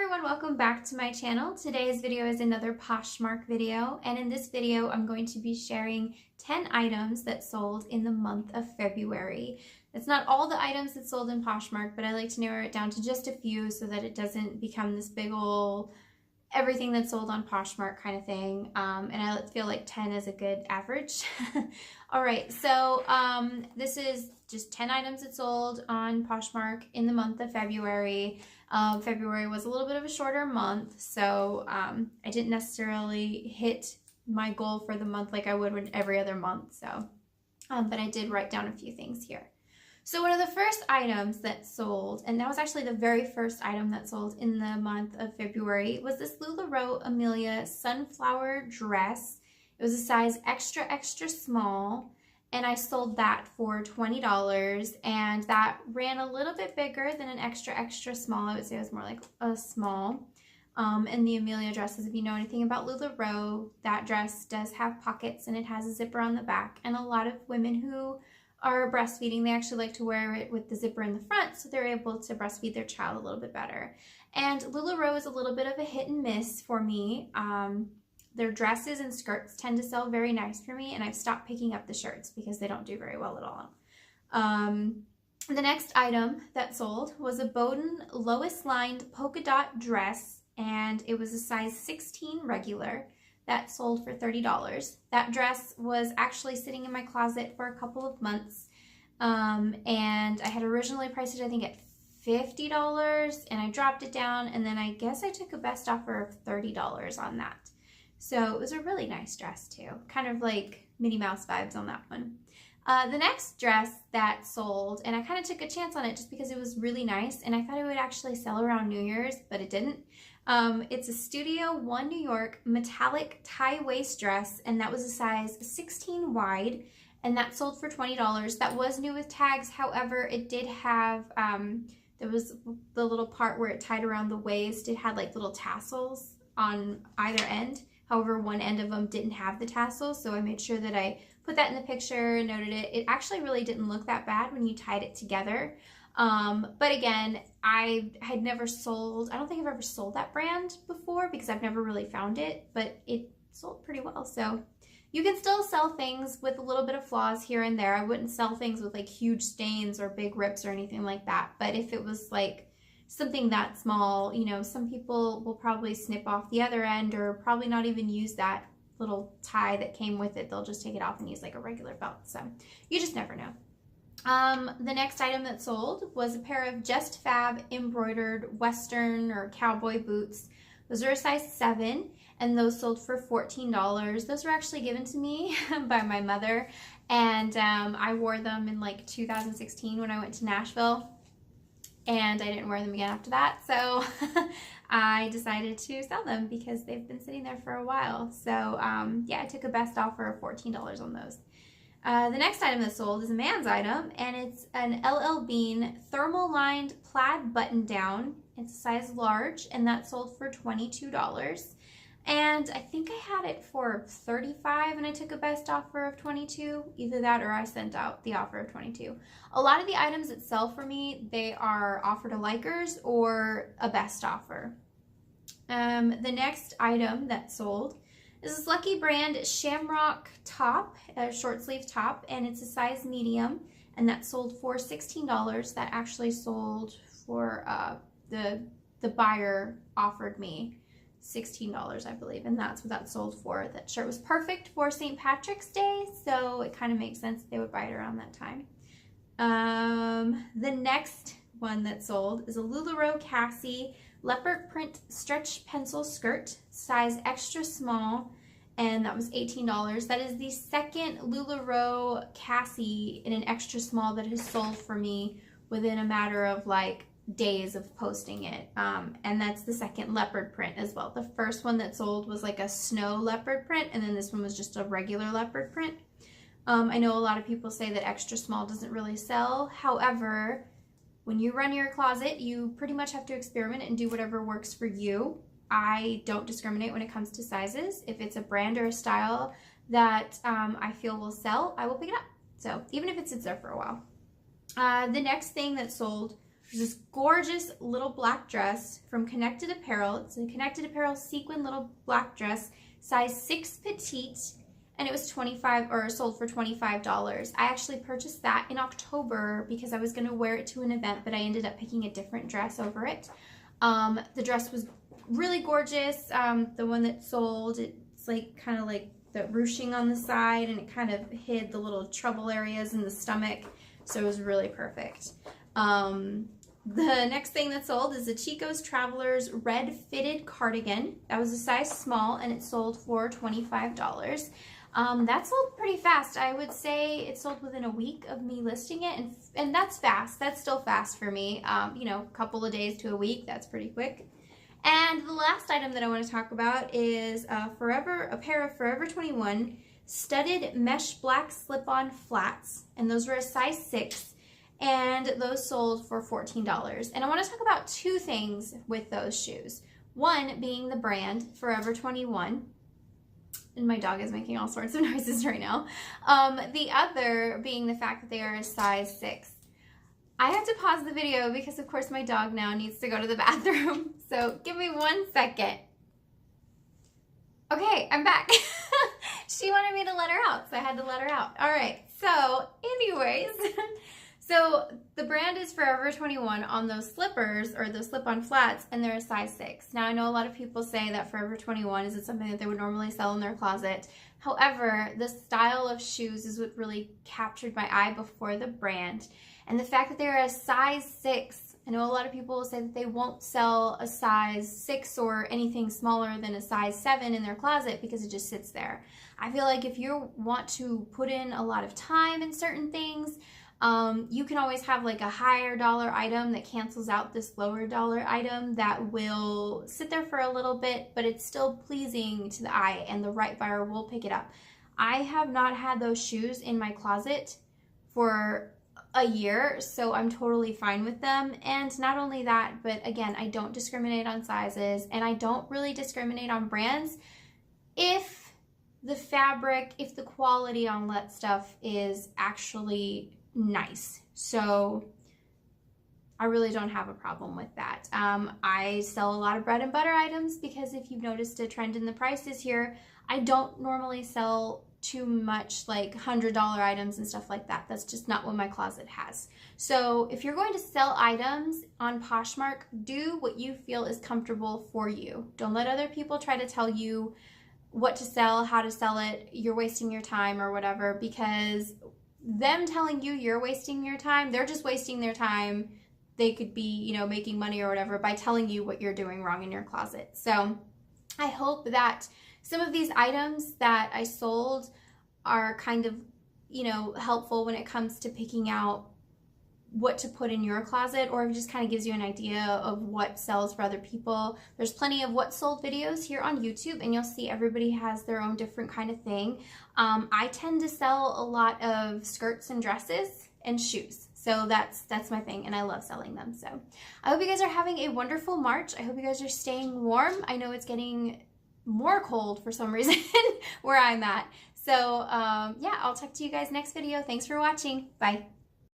everyone, welcome back to my channel. Today's video is another Poshmark video, and in this video I'm going to be sharing 10 items that sold in the month of February. It's not all the items that sold in Poshmark, but I like to narrow it down to just a few so that it doesn't become this big ol' everything that sold on Poshmark kind of thing, and I feel like 10 is a good average. Alright, so this is just 10 items that sold on Poshmark in the month of February. February was a little bit of a shorter month, so I didn't necessarily hit my goal for the month like I would with every other month, so but I did write down a few things here. So one of the first items that sold, and that was actually the very first item that sold in the month of February, was this LuLaRoe Amelia sunflower dress. It was a size extra, extra small, and I sold that for $20, and that ran a little bit bigger than an extra, extra small. I would say it was more like a small. And the Amelia dresses, if you know anything about LuLaRoe, that dress does have pockets, and it has a zipper on the back, and a lot of women who are breastfeeding, they actually like to wear it with the zipper in the front so they're able to breastfeed their child a little bit better. And LuLaRoe is a little bit of a hit and miss for me. Their dresses and skirts tend to sell very nice for me, and I've stopped picking up the shirts because they don't do very well at all. The next item that sold was a Bowden Lois lined polka dot dress, and it was a size 16 regular. That sold for $30. That dress was actually sitting in my closet for a couple of months, and I had originally priced it, I think, at $50, and I dropped it down, and then I guess I took a best offer of $30 on that. So it was a really nice dress too, kind of like Minnie Mouse vibes on that one. The next dress that sold, and I kind of took a chance on it just because it was really nice, and I thought it would actually sell around New Year's, but it didn't. It's a Studio One New York metallic tie waist dress, and that was a size 16 wide, and that sold for $20. That was new with tags. However, it did have, there was the little part where it tied around the waist. It had like little tassels on either end. However, one end of them didn't have the tassels, so I made sure that I put that in the picture and noted it. It actually really didn't look that bad when you tied it together. But again, I had never sold, I don't think I've ever sold that brand before because I've never really found it, but it sold pretty well. So you can still sell things with a little bit of flaws here and there. I wouldn't sell things with like huge stains or big rips or anything like that. But if it was like something that small, you know, some people will probably snip off the other end or probably not even use that little tie that came with it. They'll just take it off and use like a regular belt. So you just never know. The next item that sold was a pair of Just Fab embroidered Western or cowboy boots. Those are a size 7, and those sold for $14. Those were actually given to me by my mother, and I wore them in like 2016 when I went to Nashville, and I didn't wear them again after that, so I decided to sell them because they've been sitting there for a while. So yeah, I took a best offer of $14 on those. The next item that sold is a man's item, and it's an LL Bean thermal lined plaid button down. It's a size large, and that sold for $22. And I think I had it for $35, and I took a best offer of $22. Either that or I sent out the offer of $22. A lot of the items that sell for me, they are offer to likers or a best offer. The next item that sold is this Lucky Brand Shamrock top, a short sleeve top, and it's a size medium, and that sold for $16. That actually sold for, the buyer offered me $16, I believe, and that's what that sold for. That shirt was perfect for St. Patrick's Day, so it kind of makes sense they would buy it around that time. The next one that sold is a LuLaRoe Cassie leopard print stretch pencil skirt, size extra small, and that was $18. That is the second LuLaRoe Cassie in an extra small that has sold for me within a matter of like days of posting it, and that's the second leopard print as well. The first one that sold was like a snow leopard print, and then this one was just a regular leopard print. I know a lot of people say that extra small doesn't really sell. However, when you run your closet, you pretty much have to experiment and do whatever works for you. I don't discriminate when it comes to sizes. If it's a brand or a style that I feel will sell, I will pick it up. So even if it sits there for a while. The next thing that sold This gorgeous little black dress from Connected Apparel. It's a Connected Apparel sequin little black dress, size 6 petite, and it was sold for $25. I actually purchased that in October because I was going to wear it to an event, but I ended up picking a different dress over it. The dress was really gorgeous. The one that sold, it's like kind of like the ruching on the side, and it kind of hid the little trouble areas in the stomach, so it was really perfect. The next thing that sold is the Chico's Travelers red fitted cardigan. That was a size small, and it sold for $25. That sold pretty fast. I would say it sold within a week of me listing it, and that's fast. That's still fast for me. You know, a couple of days to a week, that's pretty quick. And the last item that I want to talk about is a pair of Forever 21 studded mesh black slip-on flats, and those were a size 6. And those sold for $14. And I want to talk about two things with those shoes. One being the brand, Forever 21. And my dog is making all sorts of noises right now. The other being the fact that they are a size 6. I have to pause the video because, of course, my dog now needs to go to the bathroom. So give me 1 second. Okay, I'm back. She wanted me to let her out, so I had to let her out. All right, so anyways... So the brand is Forever 21 on those slippers, or those slip-on flats, and they're a size 6. Now, I know a lot of people say that Forever 21 isn't something that they would normally sell in their closet. However, the style of shoes is what really captured my eye before the brand. And the fact that they're a size 6, I know a lot of people will say that they won't sell a size 6 or anything smaller than a size 7 in their closet because it just sits there. I feel like if you want to put in a lot of time in certain things, you can always have like a higher dollar item that cancels out this lower dollar item that will sit there for a little bit, but it's still pleasing to the eye and the right buyer will pick it up. I have not had those shoes in my closet for a year, so I'm totally fine with them. And not only that, but again, I don't discriminate on sizes, and I don't really discriminate on brands if the fabric, if the quality on that stuff is actually nice. So I really don't have a problem with that. I sell a lot of bread and butter items because if you've noticed a trend in the prices here, I don't normally sell too much like $100 items and stuff like that. That's just not what my closet has. So if you're going to sell items on Poshmark, do what you feel is comfortable for you. Don't let other people try to tell you what to sell, how to sell it. You're wasting your time or whatever, because them telling you you're wasting your time, they're just wasting their time. They could be, you know, making money or whatever by telling you what you're doing wrong in your closet. So I hope that some of these items that I sold are kind of, you know, helpful when it comes to picking out what to put in your closet, or it just kind of gives you an idea of what sells for other people. There's plenty of what sold videos here on YouTube, and you'll see everybody has their own different kind of thing. I tend to sell a lot of skirts and dresses and shoes. So that's my thing, and I love selling them. So I hope you guys are having a wonderful March. I hope you guys are staying warm. I know it's getting more cold for some reason where I'm at. So yeah, I'll talk to you guys next video. Thanks for watching. Bye.